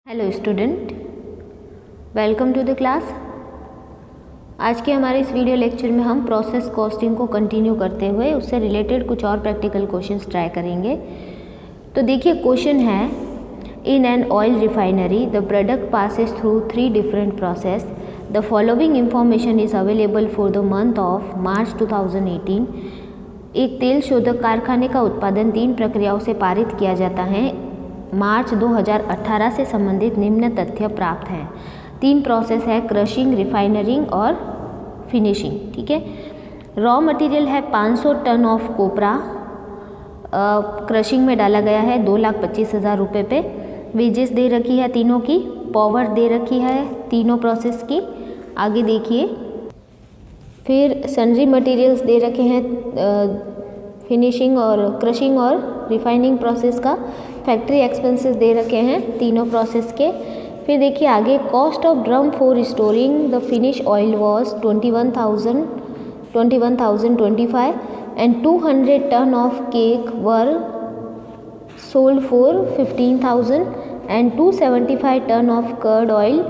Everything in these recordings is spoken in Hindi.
Hello student, welcome to the class. आज के हमारे इस वीडियो लेक्चर में हम प्रोसेस कॉस्टिंग को कंटिन्यू करते हुए उससे रिलेटेड कुछ और प्रैक्टिकल क्वेश्चंस ट्राई करेंगे। तो देखिए, क्वेश्चन है, in an oil refinery the product passes through 3 different process, the following information is available for the month of March 2018। एक तेल शोधक कारखाने का उत्पादन 3 प्रक्रियाओं से पारित किया जाता है। मार्च 2018 से संबंधित निम्न तथ्य प्राप्त हैं। 3 प्रोसेस है, क्रशिंग, रिफाइनरिंग और फिनिशिंग। ठीक है। रॉ मटेरियल है 500 टन ऑफ कोपरा, क्रशिंग में डाला गया है 2,25,000 रुपये पे। वेजेस दे रखी है तीनों की, पावर दे रखी है तीनों प्रोसेस की। आगे देखिए, फिर सन्ड्री मटेरियल्स दे रखे हैं फिनिशिंग और क्रशिंग और रिफाइनिंग प्रोसेस का। फैक्ट्री एक्सपेंसेस दे रखे हैं तीनों प्रोसेस के। फिर देखिए आगे, cost of drum for storing the finish oil was 21,025 and 200 ton of cake were sold for 15,000 and 275 ton of crude oil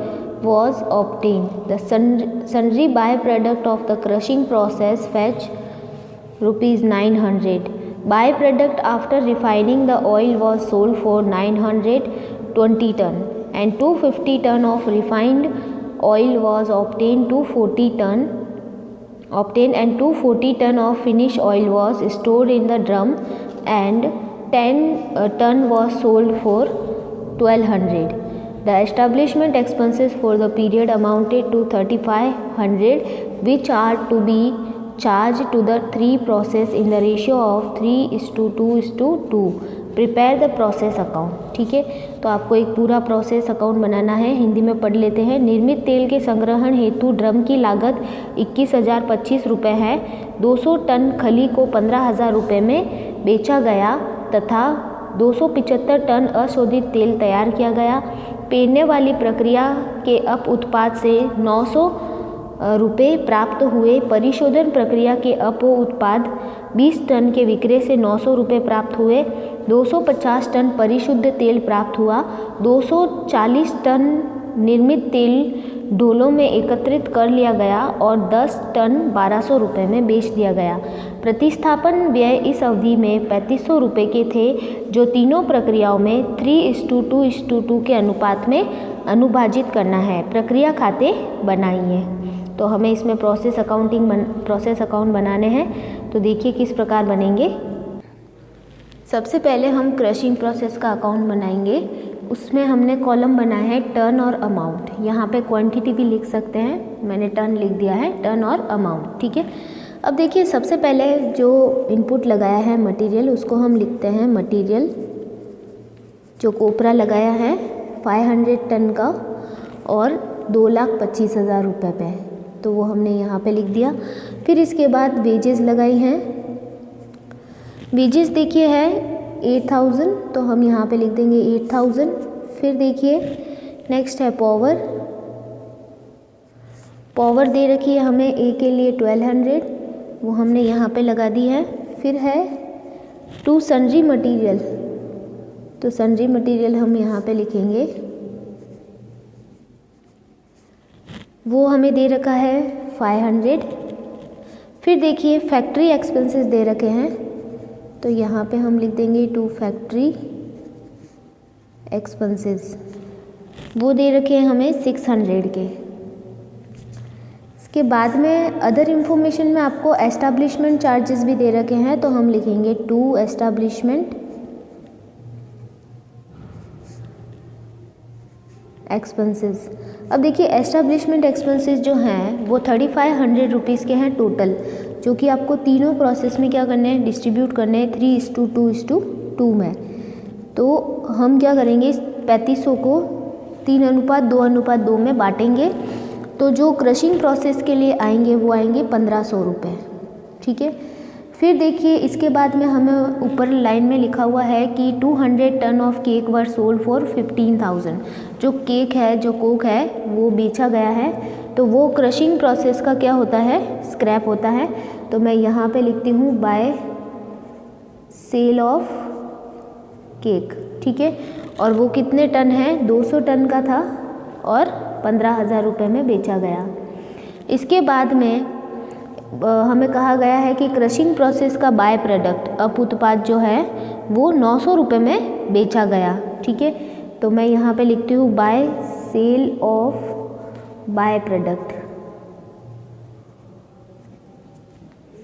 was obtained. The sundry byproduct of the crushing process fetch rupees 900. Byproduct after refining the oil was sold for 920 ton and 250 ton of refined oil was obtained and 240 ton of finished oil was stored in the drum and 10 ton was sold for 1200. The establishment expenses for the period amounted to 3,500, which are to be charged to the 3 process in the ratio of 3:2:2. Prepare the process account. ठीक है, तो आपको एक पूरा प्रोसेस अकाउंट बनाना है। हिंदी में पढ़ लेते हैं। निर्मित तेल के संग्रहण हेतु ड्रम की लागत 21,025 रुपये है। 200 टन खली को 15,000 रुपये में बेचा गया तथा 275 टन अशोधित तेल तैयार किया गया। पेरने वाली प्रक्रिया के अप उत्पाद से 900 रुपये प्राप्त हुए। परिशोधन प्रक्रिया के अप उत्पाद 20 टन के विक्रय से 900 रुपये प्राप्त हुए। 250 टन परिशुद्ध तेल प्राप्त हुआ। 240 टन निर्मित तेल ढोलों में एकत्रित कर लिया गया और 10 टन 1,200 रुपये में बेच दिया गया। प्रतिस्थापन व्यय इस अवधि में 3,500 रुपये के थे, जो तीनों प्रक्रियाओं में 3:2:2 के अनुपात में अनुभाजित करना है। प्रक्रिया खाते बनाइए। तो हमें इसमें प्रोसेस अकाउंट बनाने हैं। तो देखिए किस प्रकार बनेंगे। सबसे पहले हम क्रशिंग प्रोसेस का अकाउंट बनाएंगे। उसमें हमने कॉलम बनाया है टर्न और अमाउंट। यहाँ पे क्वांटिटी भी लिख सकते हैं, मैंने टर्न लिख दिया है, टर्न और अमाउंट। ठीक है। अब देखिए, सबसे पहले जो इनपुट लगाया है मटेरियल, उसको हम लिखते हैं मटेरियल। जो कोपरा लगाया है 500 टन का और 2,25,000 रुपये पे, तो वो हमने यहाँ पे लिख दिया। फिर इसके बाद वेजेस लगाई हैं। वेजेस देखिए है 8,000, तो हम यहाँ पे लिख देंगे 8,000। फिर देखिए नेक्स्ट है पावर दे रखी है हमें ए के लिए 1,200, वो हमने यहाँ पे लगा दी है। फिर है टू सन्ड्री मटेरियल, तो सन्ड्री मटेरियल हम यहाँ पे लिखेंगे, वो हमें दे रखा है 500। फिर देखिए फैक्ट्री एक्सपेंसेस दे रखे हैं, तो यहाँ पे हम लिख देंगे टू फैक्ट्री एक्सपेंसेस, वो दे रखे हैं हमें 600 के। इसके बाद में अदर इन्फॉर्मेशन में आपको एस्टैब्लिशमेंट चार्जेस भी दे रखे हैं, तो हम लिखेंगे टू एस्टैब्लिशमेंट एक्सपेंसेस। अब देखिए एस्टैब्लिशमेंट एक्सपेंसेस जो हैं वो 3,500 रुपीज़ के हैं टोटल, जो कि आपको तीनों प्रोसेस में क्या करने हैं, डिस्ट्रीब्यूट करने हैं 3:2:2 में। तो हम क्या करेंगे, 3,500 को 3:2:2 में बांटेंगे। तो जो क्रशिंग प्रोसेस के लिए आएंगे वो आएंगे 1,500 रुपये। ठीक है। फिर देखिए इसके बाद में हमें ऊपर लाइन में लिखा हुआ है कि 200 ton of cake were sold for 15,000। जो केक है, जो कोक है, वो बेचा गया है, तो वो क्रशिंग प्रोसेस का क्या होता है, स्क्रैप होता है। तो मैं यहाँ पे लिखती हूँ बाय सेल ऑफ केक। ठीक है। और वो कितने टन है, 200 टन का था और 15,000 रुपये में बेचा गया। इसके बाद में हमें कहा गया है कि क्रशिंग प्रोसेस का बाय प्रोडक्ट अप उत्पाद जो है वो 900 रुपये में बेचा गया। ठीक है, तो मैं यहाँ पे लिखती हूँ by sale of by product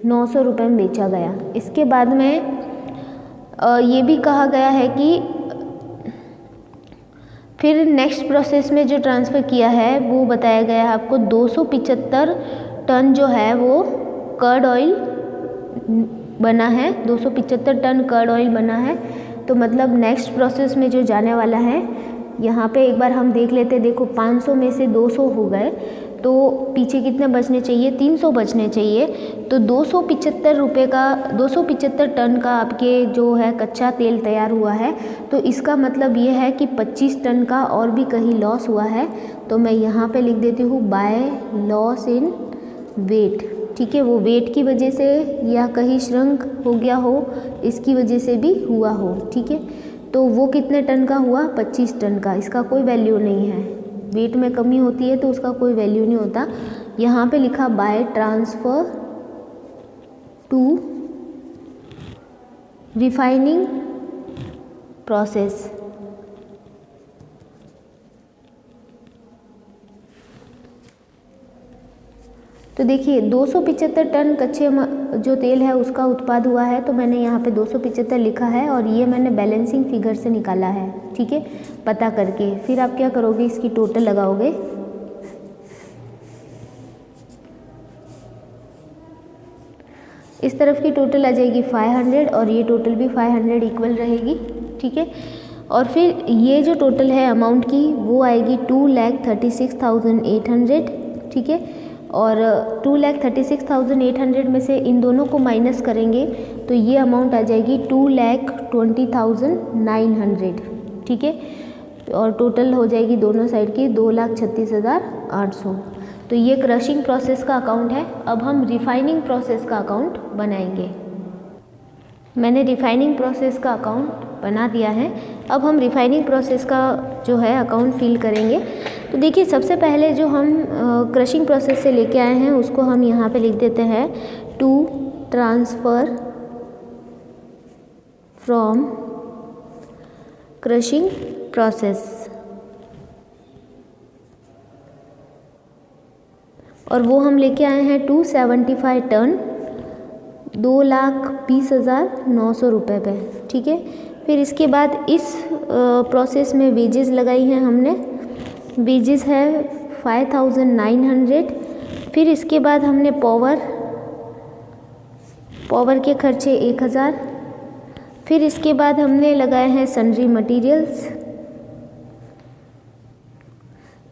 900 रुपये में बेचा गया। इसके बाद में ये भी कहा गया है कि फिर नेक्स्ट प्रोसेस में जो ट्रांसफ़र किया है वो बताया गया है आपको 275 टन जो है वो कर्ड ऑयल बना है, 275 टन कर्ड ऑयल बना है। तो मतलब नेक्स्ट प्रोसेस में जो जाने वाला है, यहाँ पे एक बार हम देख लेते हैं। देखो 500 में से 200 हो गए तो पीछे कितने बचने चाहिए, 300 बचने चाहिए। तो 275 रुपये का 275 टन का आपके जो है कच्चा तेल तैयार हुआ है। तो इसका मतलब ये है कि 25 टन का और भी कहीं लॉस हुआ है। तो मैं यहाँ पे लिख देती हूँ बाय लॉस इन वेट। ठीक है, वो वेट की वजह से या कहीं श्रंक हो गया हो, इसकी वजह से भी हुआ हो। ठीक है, तो वो कितने टन का हुआ, 25 टन का। इसका कोई वैल्यू नहीं है, वेट में कमी होती है तो उसका कोई वैल्यू नहीं होता। यहाँ पे लिखा by transfer to refining process. तो देखिए 275 टन कच्चे जो तेल है उसका उत्पाद हुआ है। तो मैंने यहाँ पे 275 लिखा है और ये मैंने बैलेंसिंग फिगर से निकाला है। ठीक है, पता करके फिर आप क्या करोगे, इसकी टोटल लगाओगे। इस तरफ की टोटल आ जाएगी 500 और ये टोटल भी 500 इक्वल रहेगी। ठीक है, और फिर ये जो टोटल है अमाउंट की वो आएगी 2,36,800। ठीक है, और 2,36,800 में से इन दोनों को माइनस करेंगे तो ये अमाउंट आ जाएगी 2,20,900। ठीक है, और टोटल हो जाएगी दोनों साइड की 2,36,800। तो ये क्रशिंग प्रोसेस का अकाउंट है। अब हम रिफाइनिंग प्रोसेस का अकाउंट बनाएंगे। मैंने रिफाइनिंग प्रोसेस का अकाउंट बना दिया है। अब हम रिफाइनिंग प्रोसेस का जो है अकाउंट फिल करेंगे। तो देखिए सबसे पहले जो हम क्रशिंग प्रोसेस से लेके आए हैं उसको हम यहाँ पे लिख देते हैं to transfer from crushing process, और वो हम लेके आए हैं 275 टन 2,20,900 रुपये पे। ठीक है, फिर इसके बाद इस प्रोसेस में वेजेस लगाई हैं हमने, वेजेस है 5,900। फिर इसके बाद हमने पावर के खर्चे 1,000। फिर इसके बाद हमने लगाए हैं sundry materials,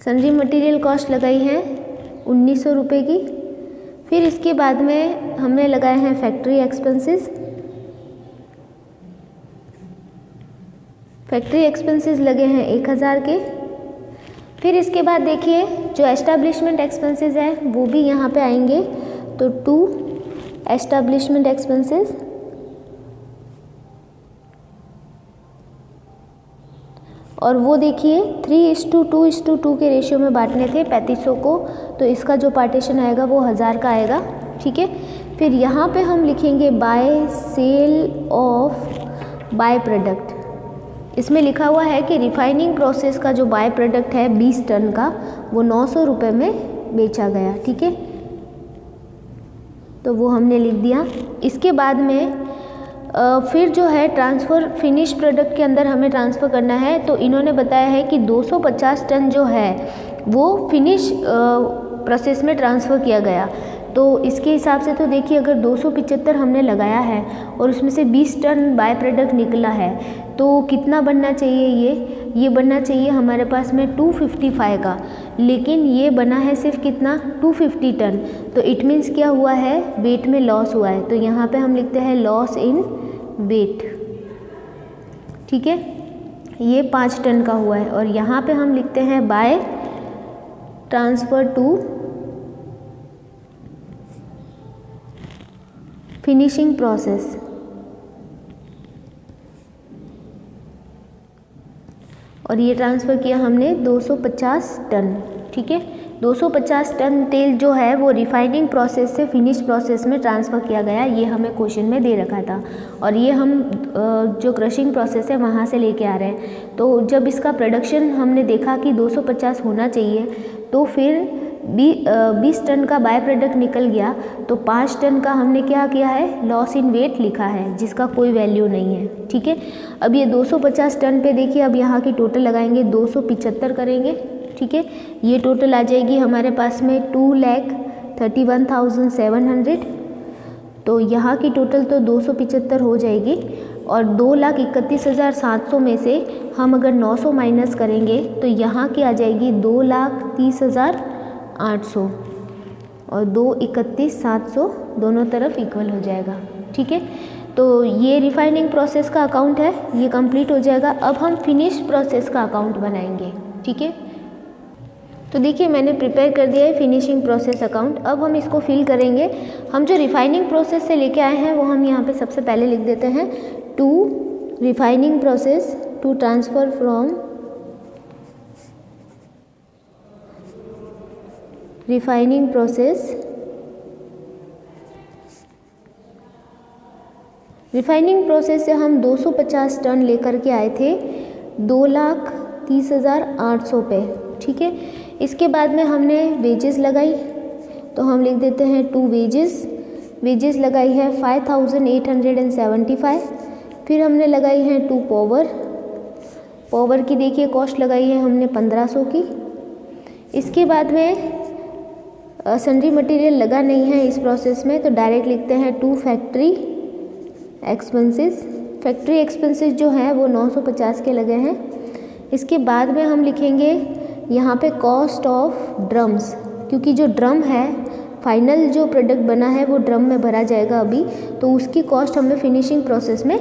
sundry material cost लगाई है 1,900 रुपये की। फिर इसके बाद में हमने लगाए हैं फैक्ट्री एक्सपेंसेस, फैक्ट्री एक्सपेंसेस लगे हैं 1,000 के। फिर इसके बाद देखिए जो एस्टैब्लिशमेंट एक्सपेंसेस है वो भी यहाँ पे आएंगे। तो 2 एस्टैब्लिशमेंट एक्सपेंसेस, और वो देखिए 3:2:2 के रेशियो में बांटने थे 3500 को। तो इसका जो पार्टीशन आएगा वो 1000 का आएगा। ठीक है, फिर यहाँ पे हम लिखेंगे by sale of by product. इसमें लिखा हुआ है कि रिफाइनिंग प्रोसेस का जो बाय प्रोडक्ट है 20 टन का वो 900 रुपये में बेचा गया। ठीक है, तो वो हमने लिख दिया। इसके बाद में फिर जो है ट्रांसफ़र फिनिश प्रोडक्ट के अंदर हमें ट्रांसफ़र करना है। तो इन्होंने बताया है कि 250 टन जो है वो फिनिश प्रोसेस में ट्रांसफ़र किया गया। तो इसके हिसाब से तो देखिए अगर 275 हमने लगाया है और उसमें से 20 टन बाय प्रोडक्ट निकला है तो कितना बनना चाहिए, ये बनना चाहिए हमारे पास में 255 का, लेकिन ये बना है सिर्फ कितना 250 टन। तो इट मीन्स क्या हुआ है, वेट में लॉस हुआ है। तो यहाँ पे हम लिखते हैं लॉस इन वेट। ठीक है, ये 5 टन का हुआ है। और यहाँ पे हम लिखते हैं by transfer to finishing process. और ये ट्रांसफ़र किया हमने 250 टन। ठीक है, 250 टन तेल जो है वो रिफाइनिंग प्रोसेस से फिनिश प्रोसेस में ट्रांसफ़र किया गया, ये हमें क्वेश्चन में दे रखा था। और ये हम जो क्रशिंग प्रोसेस है वहाँ से लेके आ रहे हैं। तो जब इसका प्रोडक्शन हमने देखा कि 250 होना चाहिए, तो फिर 20 टन का बाय प्रोडक्ट निकल गया, तो 5 टन का हमने क्या किया है, लॉस इन वेट लिखा है, जिसका कोई वैल्यू नहीं है। ठीक है, अब ये 250 टन पे देखिए, अब यहाँ की टोटल लगाएंगे 275 करेंगे। ठीक है, ये टोटल आ जाएगी हमारे पास में 2,31,700। तो यहाँ की टोटल तो 275 हो जाएगी, और 2,31,700 में से हम अगर 900 माइनस करेंगे तो यहाँ की आ जाएगी 2,30,800, और 2,31,700 दोनों तरफ इक्वल हो जाएगा। ठीक है, तो ये रिफाइनिंग प्रोसेस का अकाउंट है, ये कंप्लीट हो जाएगा। अब हम फिनिश प्रोसेस का अकाउंट बनाएंगे। ठीक है, तो देखिए मैंने प्रिपेयर कर दिया है फिनिशिंग प्रोसेस अकाउंट। अब हम इसको फिल करेंगे। हम जो रिफाइनिंग प्रोसेस से लेके आए हैं वो हम यहाँ पे सबसे पहले लिख देते हैं, to refining process to transfer from refining process. Refining process से हम 250 टन लेकर के आए थे 2,30,800 पे। ठीक है, इसके बाद में हमने वेजेस लगाई, तो हम लिख देते हैं टू वेजेस लगाई है 5,875। फिर हमने लगाई है टू पावर की देखिए कॉस्ट लगाई है हमने 1500 की। इसके बाद में सन्ड्री मटेरियल लगा नहीं है इस प्रोसेस में, तो डायरेक्ट लिखते हैं टू फैक्ट्री एक्सपेंसेस जो है वो 950 के लगे हैं। इसके बाद में हम लिखेंगे यहाँ पे कॉस्ट ऑफ ड्रम्स, क्योंकि जो ड्रम है फाइनल जो प्रोडक्ट बना है वो ड्रम में भरा जाएगा अभी, तो उसकी कॉस्ट हमें फिनिशिंग प्रोसेस में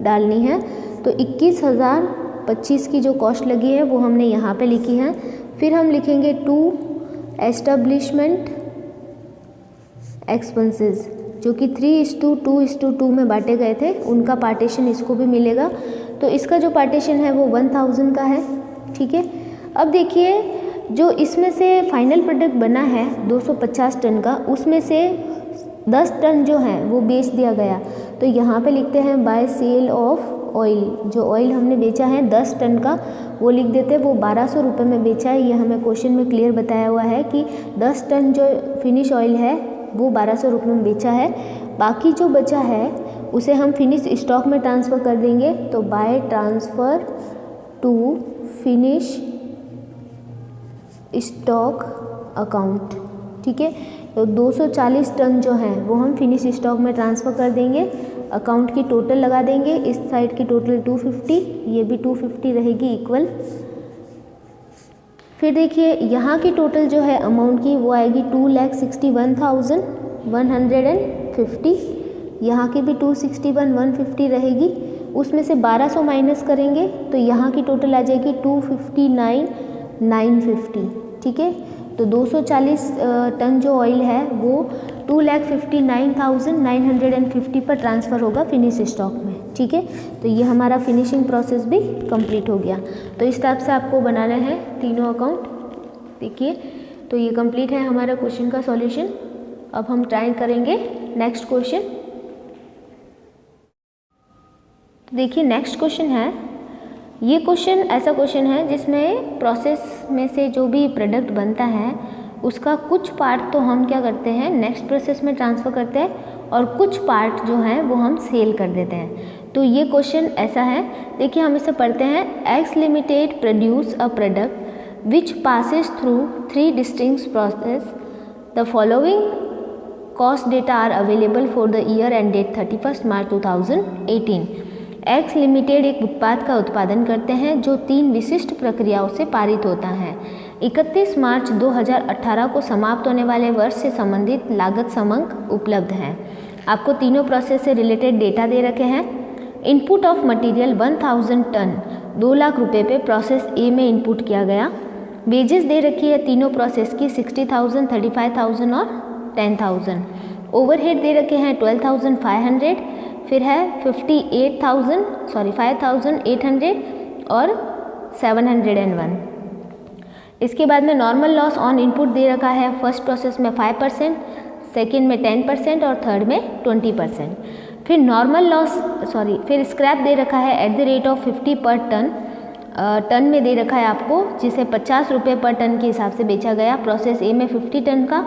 डालनी है। तो 21,025 की जो कॉस्ट लगी है वो हमने यहाँ पे लिखी है। फिर हम लिखेंगे टू एस्टेब्लिशमेंट एक्सपेंसेस, जो कि 3:2:2 में बांटे गए थे, उनका पार्टीशन इसको भी मिलेगा। तो इसका जो पार्टीशन है वो 1000 का है। ठीक है, अब देखिए जो इसमें से फाइनल प्रोडक्ट बना है 250 टन का, उसमें से 10 टन जो है वो बेच दिया गया। तो यहाँ पे लिखते हैं बाय सेल ऑफ ऑयल, जो ऑयल हमने बेचा है 10 टन का वो लिख देते हैं, वो 1200 रुपये में बेचा है। ये हमें क्वेश्चन में क्लियर बताया हुआ है कि 10 टन जो फिनिश ऑयल है वो 1200 रुपये में बेचा है। बाकी जो बचा है उसे हम फिनिश स्टॉक में ट्रांसफ़र कर देंगे, तो by transfer to finish stock account. ठीक है, तो 240 टन जो है वो हम फिनिश स्टॉक में ट्रांसफ़र कर देंगे। अकाउंट की टोटल लगा देंगे, इस साइड की टोटल 250, ये भी 250 रहेगी इक्वल। फिर देखिए यहाँ की टोटल जो है अमाउंट की वो आएगी 2,61,150। यहाँ की भी 261,150 रहेगी, उसमें से 1200 माइनस करेंगे तो यहाँ की टोटल आ जाएगी 259,950। ठीक है, तो 240 टन जो ऑयल है वो 2,59,950 पर ट्रांसफ़र होगा फिनिश स्टॉक में। ठीक है, तो ये हमारा फिनिशिंग प्रोसेस भी कंप्लीट हो गया। तो इस टाइप से आपको बनाना है तीनों अकाउंट। देखिए, तो ये कंप्लीट है हमारा क्वेश्चन का सॉल्यूशन। अब हम ट्राई करेंगे नेक्स्ट क्वेश्चन। तो देखिए नेक्स्ट क्वेश्चन है, ये क्वेश्चन ऐसा क्वेश्चन है जिसमें प्रोसेस में से जो भी प्रोडक्ट बनता है उसका कुछ पार्ट तो हम क्या करते हैं नेक्स्ट प्रोसेस में ट्रांसफ़र करते हैं, और कुछ पार्ट जो है वो हम सेल कर देते हैं। तो ये क्वेश्चन ऐसा है, देखिए हम इसे पढ़ते हैं। X limited produce a product which passes through 3 distinct process. The following cost data are available for the year end date 31 March 2018। X limited एक उत्पाद का उत्पादन करते हैं जो 3 विशिष्ट प्रक्रियाओं से पारित होता है। 31 मार्च 2018 को समाप्त होने वाले वर्ष से संबंधित लागत समंक उपलब्ध हैं। आपको तीनों प्रोसेस से रिलेटेड डेटा दे रखे हैं। Input of material 1000 ton 2 lakh रुपये पे प्रोसेस ए में इनपुट किया गया। वेजेस दे रखी है तीनों प्रोसेस की 60,000, 35,000 और 10,000। ओवरहेड दे रखे हैं 12,500, फिर है 5,800 और 701। इसके बाद में नॉर्मल लॉस ऑन इनपुट दे रखा है फर्स्ट प्रोसेस में 5%, सेकेंड में 10% और थर्ड में 20%। फिर नॉर्मल लॉस फिर स्क्रैप दे रखा है एट द रेट ऑफ 50 पर टन, टन में दे रखा है आपको, जिसे 50 रुपये पर टन के हिसाब से बेचा गया। प्रोसेस ए में 50 टन का,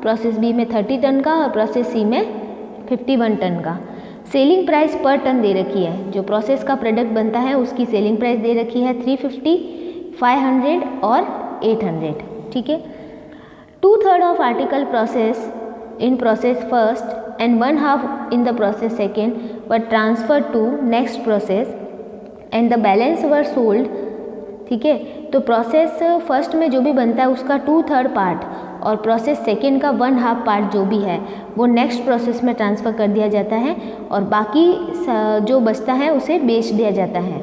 प्रोसेस बी में 30 टन का और प्रोसेस सी में 51 टन का। सेलिंग प्राइस पर टन दे रखी है, जो प्रोसेस का प्रोडक्ट बनता है उसकी सेलिंग प्राइस दे रखी है 350, 500 और 800। ठीक है। 2/3 of article process in process first and 1/2 in the process second were transferred to next process and the balance were sold। ठीक है। तो प्रोसेस फर्स्ट में जो भी बनता है उसका 2/3 पार्ट और प्रोसेस सेकेंड का 1/2 पार्ट जो भी है वो नेक्स्ट प्रोसेस में ट्रांसफ़र कर दिया जाता है और बाकी जो बचता है उसे बेच दिया जाता है।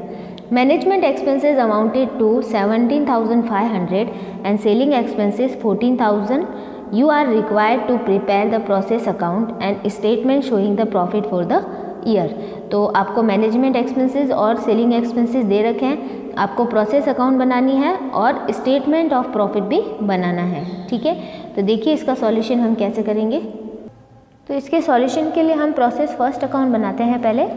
Management expenses amounted to 17,500 and selling expenses 14,000। You are required to prepare the process account and statement showing the profit for the year। तो आपको मैनेजमेंट एक्सपेंसेस और सेलिंग एक्सपेंसेस दे रखे हैं, आपको प्रोसेस अकाउंट बनानी है और स्टेटमेंट ऑफ प्रॉफिट भी बनाना है। ठीक है। तो देखिए इसका सॉल्यूशन हम कैसे करेंगे। तो इसके सॉल्यूशन के लिए हम प्रोसेस फर्स्ट अकाउंट बनाते हैं। पहले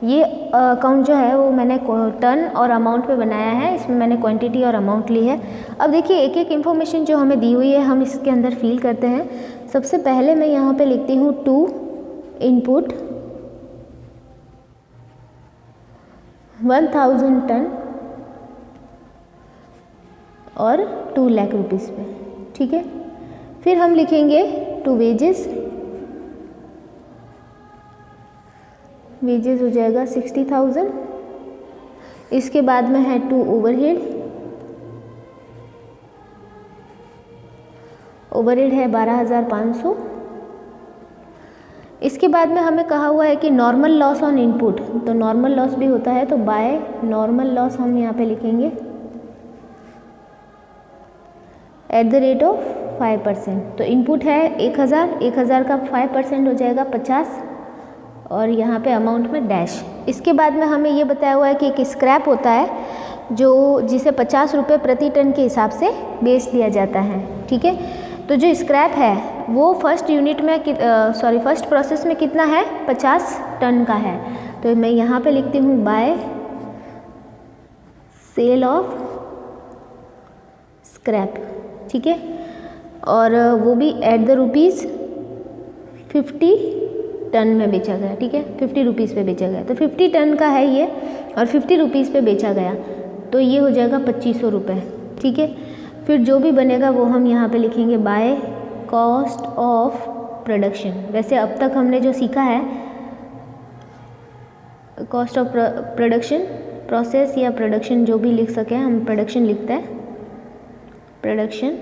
ये अकाउंट जो है वो मैंने टन और अमाउंट पे बनाया है, इसमें मैंने क्वांटिटी और अमाउंट ली है। अब देखिए एक एक इन्फॉर्मेशन जो हमें दी हुई है हम इसके अंदर फिल करते हैं। सबसे पहले मैं यहाँ पे लिखती हूँ 2 इनपुट 1000 टन और 2 लाख रुपीज़ पे। ठीक है। फिर हम लिखेंगे 2 वेजेस हो जाएगा 60,000। इसके बाद में है 2 ओवरहेड है 12,500। इसके बाद में हमें कहा हुआ है कि नॉर्मल लॉस ऑन इनपुट, तो नॉर्मल लॉस भी होता है तो बाय नॉर्मल लॉस हम यहाँ पे लिखेंगे एट द रेट ऑफ 5%। तो इनपुट है 1000 का 5% हो जाएगा 50 और यहाँ पे अमाउंट में डैश। इसके बाद में हमें ये बताया हुआ है कि एक स्क्रैप होता है जिसे 50 रुपये प्रति टन के हिसाब से बेच दिया जाता है। ठीक है। तो जो स्क्रैप है वो फर्स्ट प्रोसेस में कितना है 50 टन का है। तो मैं यहाँ पे लिखती हूँ बाय सेल ऑफ स्क्रैप। ठीक है। और वो भी एट द रुपीज़ 50 टन में बेचा गया। ठीक है। 50 रुपीज़ पे बेचा गया, तो 50 टन का है ये और 50 रुपीज़ पे बेचा गया तो ये हो जाएगा 2500 रुपये। ठीक है। फिर जो भी बनेगा वो हम यहाँ पे लिखेंगे बाय कॉस्ट ऑफ प्रोडक्शन। वैसे अब तक हमने जो सीखा है कॉस्ट ऑफ प्रोडक्शन, प्रोसेस या प्रोडक्शन जो भी लिख सके हम प्रोडक्शन लिखते हैं प्रोडक्शन।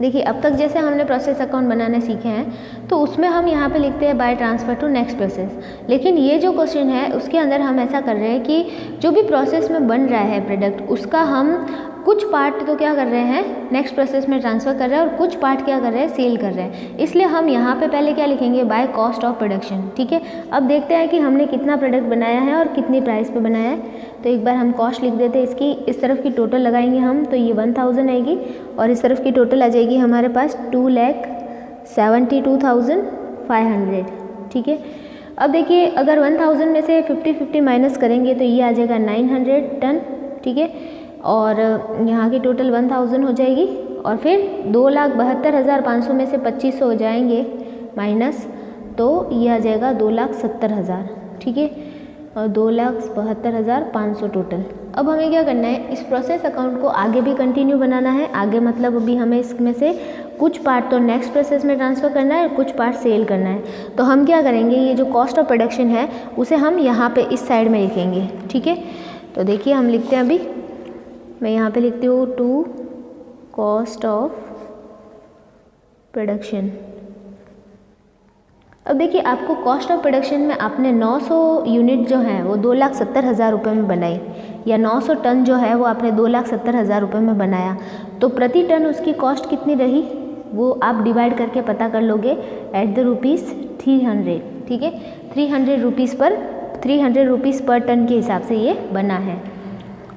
देखिए अब तक जैसे हमने प्रोसेस अकाउंट बनाने सीखे हैं तो उसमें हम यहाँ पे लिखते हैं by transfer to next process. लेकिन ये जो क्वेश्चन है उसके अंदर हम ऐसा कर रहे हैं कि जो भी प्रोसेस में बन रहा है प्रोडक्ट उसका हम कुछ पार्ट तो क्या कर रहे हैं नेक्स्ट प्रोसेस में ट्रांसफ़र कर रहे हैं और कुछ पार्ट क्या कर रहे हैं सेल कर रहे हैं। इसलिए हम यहाँ पे पहले क्या लिखेंगे बाय कॉस्ट ऑफ प्रोडक्शन। ठीक है। अब देखते हैं कि हमने कितना प्रोडक्ट बनाया है और कितनी प्राइस पे बनाया है। तो एक बार हम कॉस्ट लिख देते हैं इसकी, इस तरफ की टोटल लगाएंगे हम तो ये 1000 आएगी और इस तरफ की टोटल आ जाएगी हमारे पास 2,72,500। ठीक है। अब देखिए अगर 1000 में से 50-50 माइनस करेंगे तो ये आ जाएगा 900 टन। ठीक है। और यहाँ की टोटल 1000 हो जाएगी और फिर 2,72,500 में से 2500 हो जाएंगे माइनस तो ये आ जाएगा 2,70,000। ठीक है। और 2,72,500 टोटल। अब हमें क्या करना है इस प्रोसेस अकाउंट को आगे भी कंटिन्यू बनाना है। आगे मतलब अभी हमें इसमें से कुछ पार्ट तो नेक्स्ट प्रोसेस में ट्रांसफ़र करना है और कुछ पार्ट सेल करना है। तो हम क्या करेंगे ये जो कॉस्ट ऑफ प्रोडक्शन है उसे हम यहाँ पे इस साइड में लिखेंगे। ठीक है। तो देखिए हम लिखते हैं अभी मैं यहाँ पे लिखती हूँ 2 कॉस्ट ऑफ प्रोडक्शन। अब देखिए आपको कॉस्ट ऑफ प्रोडक्शन में आपने 900 यूनिट जो है वो 2,70,000 रुपये में बनाई या 900 टन जो है वो आपने 2,70,000 रुपये में बनाया तो प्रति टन उसकी कॉस्ट कितनी रही वो आप डिवाइड करके पता कर लोगे एट द रुपीज़ 300। ठीक है। 300 रुपीज़ पर टन के हिसाब से ये बना है।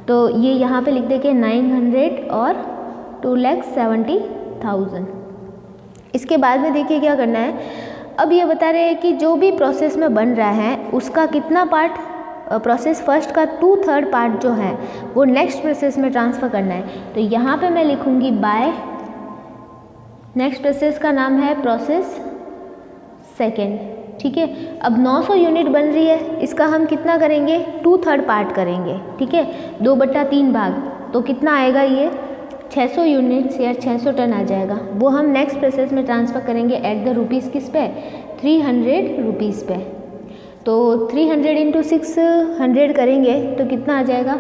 तो ये यहाँ पे लिख देंगे 900 और 2,70,000। इसके बाद में देखिए क्या करना है। अब ये बता रहे हैं कि जो भी प्रोसेस में बन रहा है उसका कितना पार्ट, प्रोसेस फर्स्ट का 2/3 पार्ट जो है वो नेक्स्ट प्रोसेस में ट्रांसफ़र करना है। तो यहाँ पे मैं लिखूँगी बाय, नेक्स्ट प्रोसेस का नाम है प्रोसेस सेकेंड। ठीक है, अब 900 यूनिट बन रही है, इसका हम कितना करेंगे, 2/3 पार्ट करेंगे। ठीक है, 2/3 भाग, तो कितना आएगा ये 600 यूनिट्स या 600 टन आ जाएगा। वो हम नेक्स्ट प्रोसेस में ट्रांसफ़र करेंगे एट द रुपीज़ किस पे, 300 रुपीज़ पे। तो 300 इंटू 600 करेंगे तो कितना आ जाएगा,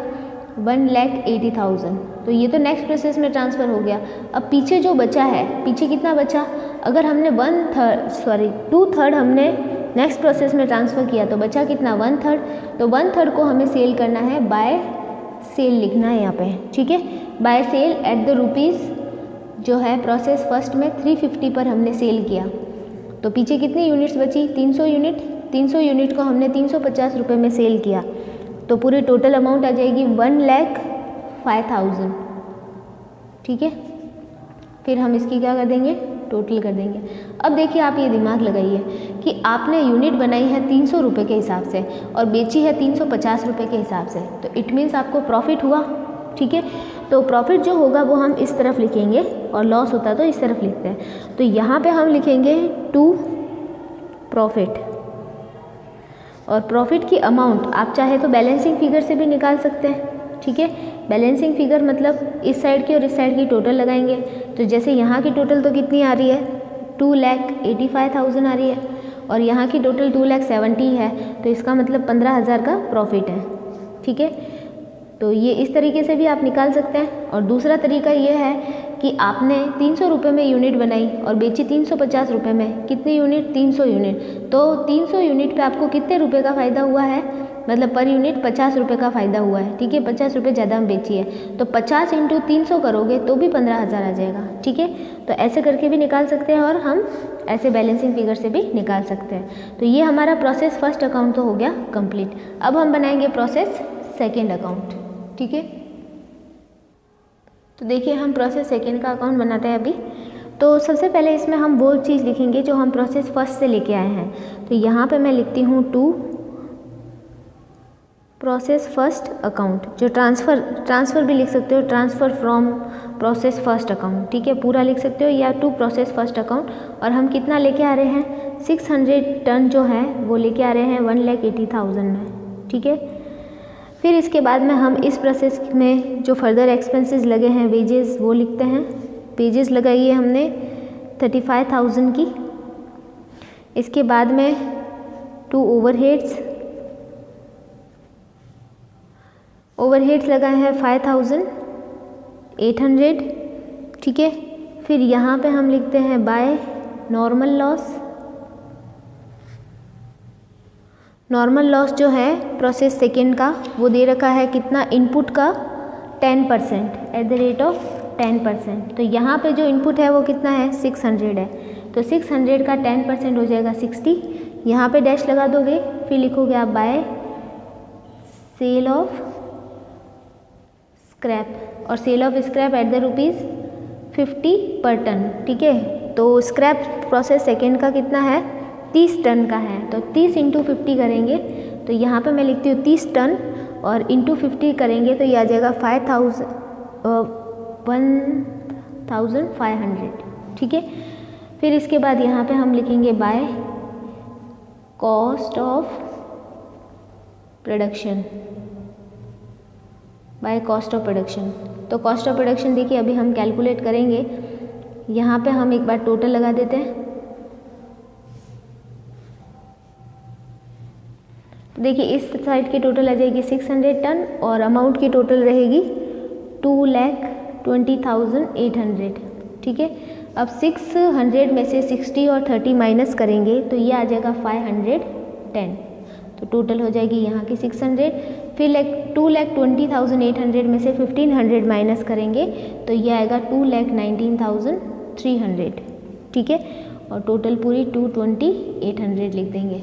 1,80,000। तो ये तो नेक्स्ट प्रोसेस में ट्रांसफ़र हो गया। अब पीछे जो बचा है, पीछे कितना बचा, अगर हमने 2/3 हमने नेक्स्ट प्रोसेस में ट्रांसफ़र किया तो बचा कितना, 1/3। तो 1/3 को हमें सेल करना है, बाय सेल लिखना है यहाँ पे। ठीक है, by sale at the rupees जो है प्रोसेस फर्स्ट में 350 पर हमने सेल किया। तो पीछे कितनी यूनिट्स बची, 300 यूनिट। 300 यूनिट को हमने 350 रुपये में सेल किया, तो पूरी टोटल अमाउंट आ जाएगी 1,05,000। ठीक है, फिर हम इसकी क्या कर देंगे, टोटल कर देंगे। अब देखिए आप ये दिमाग लगाइए कि आपने यूनिट बनाई है 300 रुपये के हिसाब से और बेची है 350 रुपये के हिसाब से, तो इट मीन्स आपको प्रॉफिट हुआ। ठीक है, तो प्रॉफिट जो होगा वो हम इस तरफ लिखेंगे और लॉस होता तो इस तरफ लिखते हैं। तो यहाँ पे हम लिखेंगे टू प्रॉफिट, और प्रॉफिट की अमाउंट आप चाहे तो बैलेंसिंग फिगर से भी निकाल सकते हैं। ठीक है, बैलेंसिंग फिगर मतलब इस साइड की और इस साइड की टोटल लगाएंगे। तो जैसे यहाँ की टोटल तो कितनी आ रही है, 2,85,000 आ रही है, और यहाँ की टोटल 2,70,000 है, तो इसका मतलब 15,000 का प्रॉफिट है। ठीक है, तो ये इस तरीके से भी आप निकाल सकते हैं। और दूसरा तरीका ये है कि आपने 300 रुपये में यूनिट बनाई और बेची 350 रुपये में, कितनी यूनिट, 300 यूनिट। तो 300 यूनिट पे आपको कितने रुपए का फ़ायदा हुआ है, मतलब पर यूनिट 50 रुपये का फ़ायदा हुआ है। ठीक है, 50 रुपये ज़्यादा हम बेची है, तो 50 इंटू 300 करोगे तो भी 15,000 आ जाएगा। ठीक है, तो ऐसे करके भी निकाल सकते हैं और हम ऐसे बैलेंसिंग फिगर से भी निकाल सकते हैं। तो ये हमारा प्रोसेस फर्स्ट अकाउंट तो हो गया कंप्लीट। अब हम बनाएंगे प्रोसेस सेकेंड अकाउंट। ठीक है, तो देखिए हम प्रोसेस सेकेंड का अकाउंट बनाते हैं अभी। तो सबसे पहले इसमें हम वो चीज़ लिखेंगे जो हम प्रोसेस फर्स्ट से लेके आए हैं। तो यहाँ पे मैं लिखती हूँ टू प्रोसेस फर्स्ट अकाउंट, जो ट्रांसफ़र भी लिख सकते हो, transfer from process first account. ठीक है, पूरा लिख सकते हो, या टू प्रोसेस फर्स्ट अकाउंट। और हम कितना लेके आ रहे हैं, 600 टन जो है वो लेके आ रहे हैं 1,80,000 में। ठीक है, फिर इसके बाद में हम इस प्रोसेस में जो फर्दर एक्सपेंसेस लगे हैं, वेजेस, वो लिखते हैं। वेजेस लगाई है हमने 35,000 की। इसके बाद में टू ओवरहेड्स लगाए हैं 5,800। ठीक है, फिर यहाँ पे हम लिखते हैं बाय नॉर्मल लॉस जो है प्रोसेस सेकेंड का वो दे रखा है कितना, इनपुट का 10% एट द रेट ऑफ 10%। तो यहाँ पे जो इनपुट है वो कितना है, 600 है। तो 600 का 10% हो जाएगा 60। यहाँ पे डैश लगा दोगे, फिर लिखोगे आप बाय सेल ऑफ स्क्रैप, और sale of scrap at the rupees 50 पर टन। ठीक है, तो स्क्रैप प्रोसेस सेकेंड का कितना है, 30 टन का है। तो 30 इंटू 50 करेंगे, तो यहाँ पे मैं लिखती हूँ 30 टन, और इंटू 50 करेंगे तो ये आ जाएगा 1,500। ठीक है, फिर इसके बाद यहाँ पे हम लिखेंगे by cost of production, by cost of production. तो कॉस्ट ऑफ प्रोडक्शन देखिए अभी हम कैलकुलेट करेंगे। यहाँ पे हम एक बार टोटल लगा देते हैं। देखिए इस साइड की टोटल आ जाएगी 600 टन, और अमाउंट की टोटल रहेगी 2,20,800। ठीक है, अब 600 में से 60 और 30 माइनस करेंगे तो ये आ जाएगा 510। तो टोटल हो जाएगी यहाँ की 600। फिर 2,20,800 में से 1,500 माइनस करेंगे तो ये आएगा 2,19,300। ठीक है, और टोटल पूरी 2,20,800 लिख देंगे।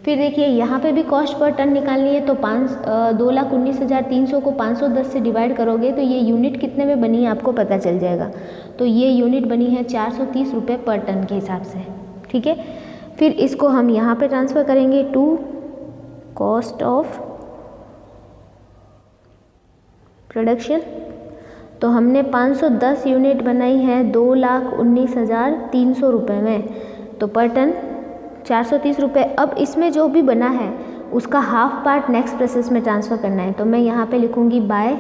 फिर देखिए यहाँ पे भी कॉस्ट पर टन निकालनी है, तो 2,19,300 को 510 से डिवाइड करोगे तो ये यूनिट कितने में बनी है आपको पता चल जाएगा। तो ये यूनिट बनी है 430 रुपये पर टन के हिसाब से, ठीक है। फिर इसको हम यहाँ पे ट्रांसफ़र करेंगे टू कॉस्ट ऑफ प्रोडक्शन। तो हमने 510 यूनिट बनाई है 2,19,300 रुपये में, तो पर टन 430 रुपये। अब इसमें जो भी बना है उसका हाफ पार्ट नेक्स्ट प्रोसेस में ट्रांसफ़र करना है, तो मैं यहाँ पे लिखूँगी बाय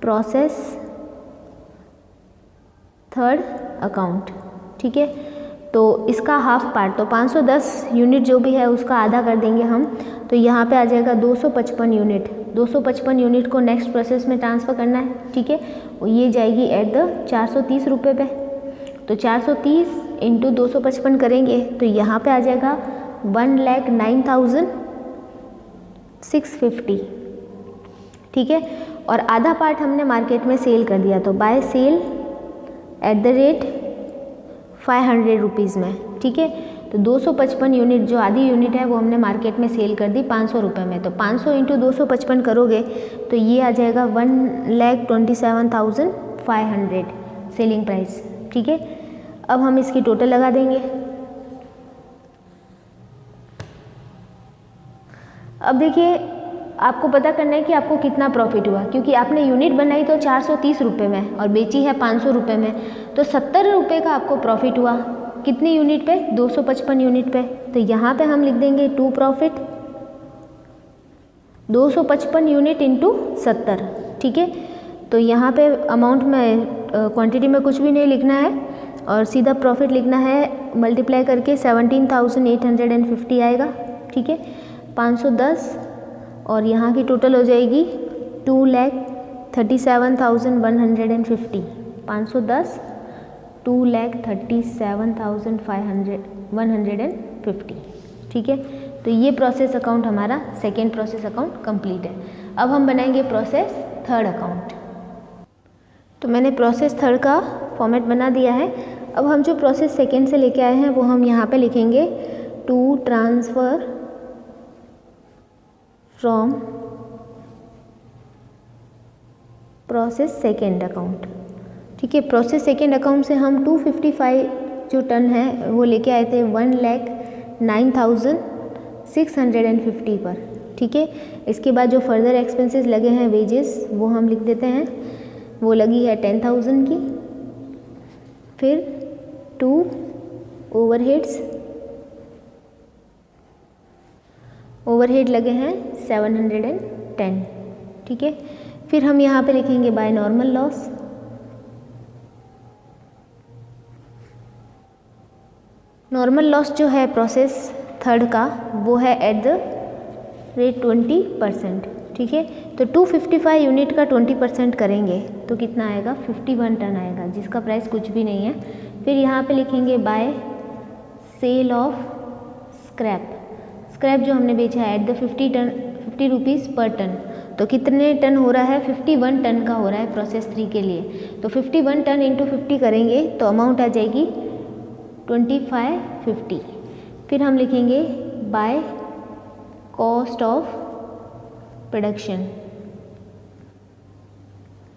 प्रोसेस थर्ड अकाउंट, ठीक है। तो इसका हाफ पार्ट, तो 510 यूनिट जो भी है उसका आधा कर देंगे हम, तो यहाँ पे आ जाएगा 255 यूनिट। 255 यूनिट को नेक्स्ट प्रोसेस में ट्रांसफ़र करना है, ठीक है। और ये जाएगी एट द 430 रुपये पे, तो 430 इंटू 255 करेंगे तो यहाँ पे आ जाएगा 1,09,650, ठीक है। और आधा पार्ट हमने मार्केट में सेल कर दिया, तो by sale at the rate 500 rupees में, ठीक है। तो 255 यूनिट जो आधी यूनिट है वो हमने मार्केट में सेल कर दी 500 रुपये में, तो 500 इंटू 255 करोगे तो ये आ जाएगा 1,27,500 सेलिंग प्राइस, ठीक है। अब हम इसकी टोटल लगा देंगे। अब देखिए आपको पता करना है कि आपको कितना प्रॉफिट हुआ, क्योंकि आपने यूनिट बनाई तो 430 रुपये में और बेची है 500 रुपये में, तो 70 रुपये का आपको प्रॉफिट हुआ। कितनी यूनिट पे? 255 यूनिट पे। तो यहाँ पे हम लिख देंगे टू प्रॉफिट 255 यूनिट इंटू 70, ठीक है। तो यहाँ पे अमाउंट में क्वांटिटी में कुछ भी नहीं लिखना है और सीधा प्रॉफिट लिखना है, मल्टीप्लाई करके 17,850 आएगा, ठीक है। 510 और यहाँ की टोटल हो जाएगी 2,37,150। 510 2,37,150, ठीक है। तो ये प्रोसेस अकाउंट हमारा सेकेंड प्रोसेस अकाउंट कंप्लीट है। अब हम बनाएंगे प्रोसेस थर्ड अकाउंट। तो मैंने प्रोसेस थर्ड का फॉर्मेट बना दिया है। अब हम जो प्रोसेस सेकेंड से लेके आए हैं वो हम यहाँ पे लिखेंगे to transfer from process second account, ठीक है। प्रोसेस सेकेंड अकाउंट से हम 255 जो टन है वो लेके आए थे 1,09,650 पर, ठीक है। इसके बाद जो फर्दर एक्सपेंसेस लगे हैं वेजेस वो हम लिख देते हैं, वो लगी है 10,000 की। फिर 2 ओवरहेड्स, ओवरहेड लगे हैं 710, ठीक है। फिर हम यहाँ पे लिखेंगे by normal loss. Normal loss जो है प्रोसेस थर्ड का वो है एट द रेट 20%, ठीक है। तो 255 यूनिट का 20% करेंगे तो कितना आएगा? 51 टन आएगा, जिसका प्राइस कुछ भी नहीं है। फिर यहाँ पे लिखेंगे by sale of scrap. Scrap जो हमने बेचा है एट द 50 रुपीज़ पर टन, तो कितने टन हो रहा है? 51 टन का हो रहा है प्रोसेस 3 के लिए। तो 51 टन इंटू 50 करेंगे तो अमाउंट आ जाएगी 2550। फिर हम लिखेंगे by cost of production,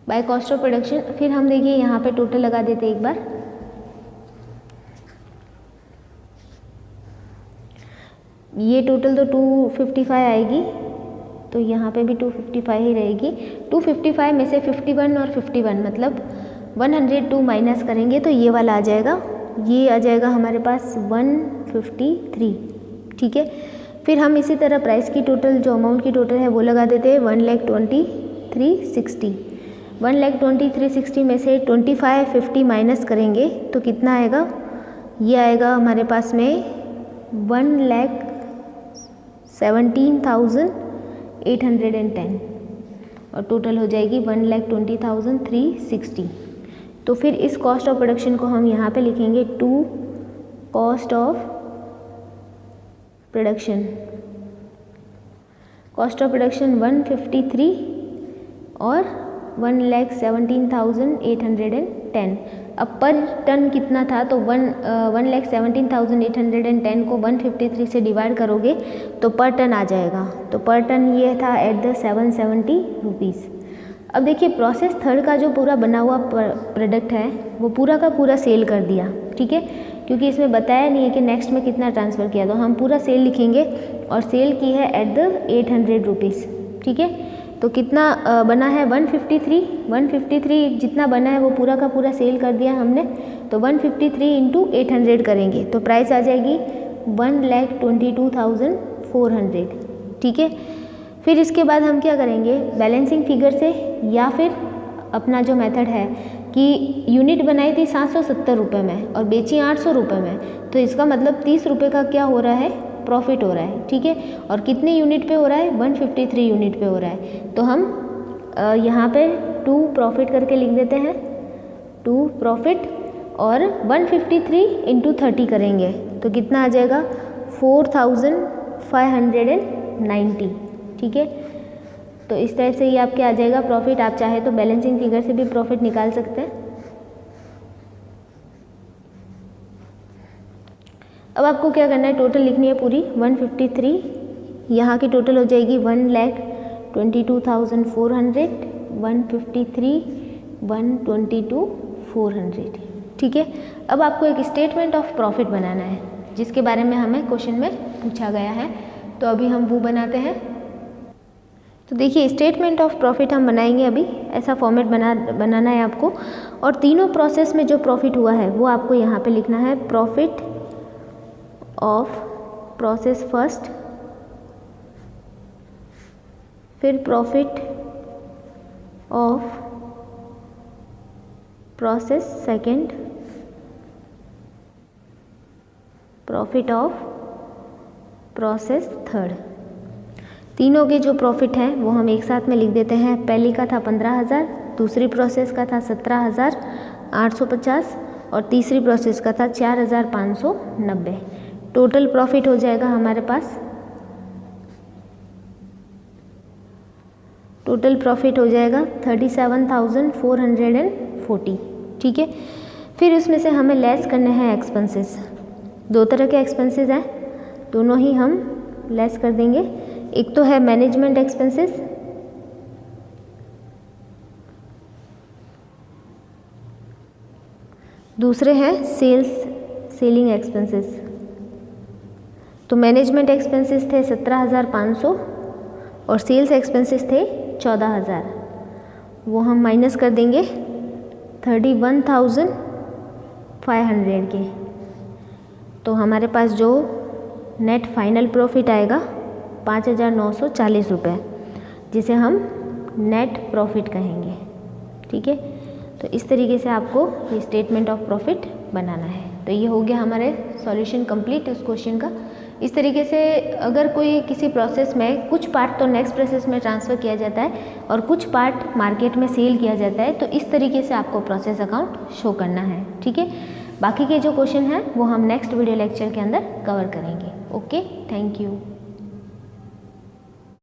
by cost of production. फिर हम देखिए यहाँ पे टोटल लगा देते एक बार। ये टोटल तो 255 आएगी, तो यहाँ पे भी 255 ही रहेगी। 255 में से 51 और 51 मतलब 102 माइनस करेंगे तो ये वाला आ जाएगा, ये आ जाएगा हमारे पास 153, ठीक है। फिर हम इसी तरह प्राइस की टोटल जो अमाउंट की टोटल है वो लगा देते हैं 1,23,360। 1,23,360 में से 2550 माइनस करेंगे तो कितना आएगा? ये आएगा हमारे पास में 1,17,810 और टोटल हो जाएगी 1,20,360। तो फिर इस कॉस्ट ऑफ प्रोडक्शन को हम यहाँ पे लिखेंगे to cost of production. Cost of production 153 और 1,17,810। अब पर टन कितना था, तो 1,17,810 को 153 से डिवाइड करोगे तो पर टन आ जाएगा। तो पर टन ये था एट द 770 रुपीज़। अब देखिए प्रोसेस थर्ड का जो पूरा बना हुआ प्रोडक्ट है वो पूरा का पूरा सेल कर दिया, ठीक है, क्योंकि इसमें बताया नहीं है कि नेक्स्ट में कितना ट्रांसफ़र किया, तो हम पूरा सेल लिखेंगे और सेल की है एट द 800 रुपीज़, ठीक है। तो कितना बना है 153 जितना बना है वो पूरा का पूरा सेल कर दिया हमने। तो 153 इंटू 800 करेंगे तो प्राइस आ जाएगी 1,22,400, ठीक है। फिर इसके बाद हम क्या करेंगे, बैलेंसिंग फिगर से या फिर अपना जो मेथड है कि यूनिट बनाई थी 770 रुपये में और बेची 800 रुपये में, तो इसका मतलब 30 रुपये का क्या हो रहा है, प्रॉफिट हो रहा है, ठीक है। और कितने यूनिट पे हो रहा है, 153 यूनिट पे हो रहा है। तो हम यहाँ पे 2 प्रॉफिट करके लिख देते हैं, 2 प्रॉफिट और 153 इंटू 30 करेंगे तो कितना आ जाएगा 4,590, ठीक है। तो इस टाइप से ये आपके आ जाएगा प्रॉफिट। आप चाहे तो बैलेंसिंग फिगर से भी प्रॉफिट निकाल सकते हैं। अब आपको क्या करना है, टोटल लिखनी है पूरी 153, यहाँ की टोटल हो जाएगी 1,22,400, 153, 122,400, ठीक है। अब आपको एक स्टेटमेंट ऑफ प्रॉफिट बनाना है जिसके बारे में हमें क्वेश्चन में पूछा गया है, तो अभी हम वो बनाते हैं। तो देखिए स्टेटमेंट ऑफ प्रॉफिट हम बनाएंगे अभी, ऐसा फॉर्मेट बनाना है आपको, और तीनों प्रोसेस में जो प्रॉफिट हुआ है वो आपको यहाँ पे लिखना है। प्रॉफिट ऑफ प्रोसेस फर्स्ट, फिर profit of process second, profit of process third. तीनों के जो प्रॉफिट हैं वो हम एक साथ में लिख देते हैं। पहली का था 15,000, दूसरी प्रोसेस का था 17,850 और तीसरी प्रोसेस का था 4,590। टोटल प्रॉफिट हो जाएगा हमारे पास, टोटल प्रॉफिट हो जाएगा 37,440, ठीक है। फिर उसमें से हमें लेस करने हैं एक्सपेंसेस। 2 तरह के एक्सपेंसेस हैं, दोनों ही हम लेस कर देंगे। एक तो है मैनेजमेंट एक्सपेंसेस, दूसरे हैं सेलिंग एक्सपेंसेस। तो मैनेजमेंट एक्सपेंसेस थे 17,500 और सेल्स एक्सपेंसेस थे 14,000, वो हम माइनस कर देंगे 31,500 के। तो हमारे पास जो नेट फाइनल प्रॉफिट आएगा 5,940 रुपये, जिसे हम नेट प्रॉफिट कहेंगे, ठीक है। तो इस तरीके से आपको ये स्टेटमेंट ऑफ प्रॉफिट बनाना है। तो ये हो गया हमारे सॉल्यूशन कंप्लीट इस क्वेश्चन का। इस तरीके से अगर कोई किसी प्रोसेस में कुछ पार्ट तो नेक्स्ट प्रोसेस में ट्रांसफ़र किया जाता है और कुछ पार्ट मार्केट में सेल किया जाता है, तो इस तरीके से आपको प्रोसेस अकाउंट शो करना है, ठीक है। बाकी के जो क्वेश्चन हैं वो हम नेक्स्ट वीडियो लेक्चर के अंदर कवर करेंगे। Okay, thank you.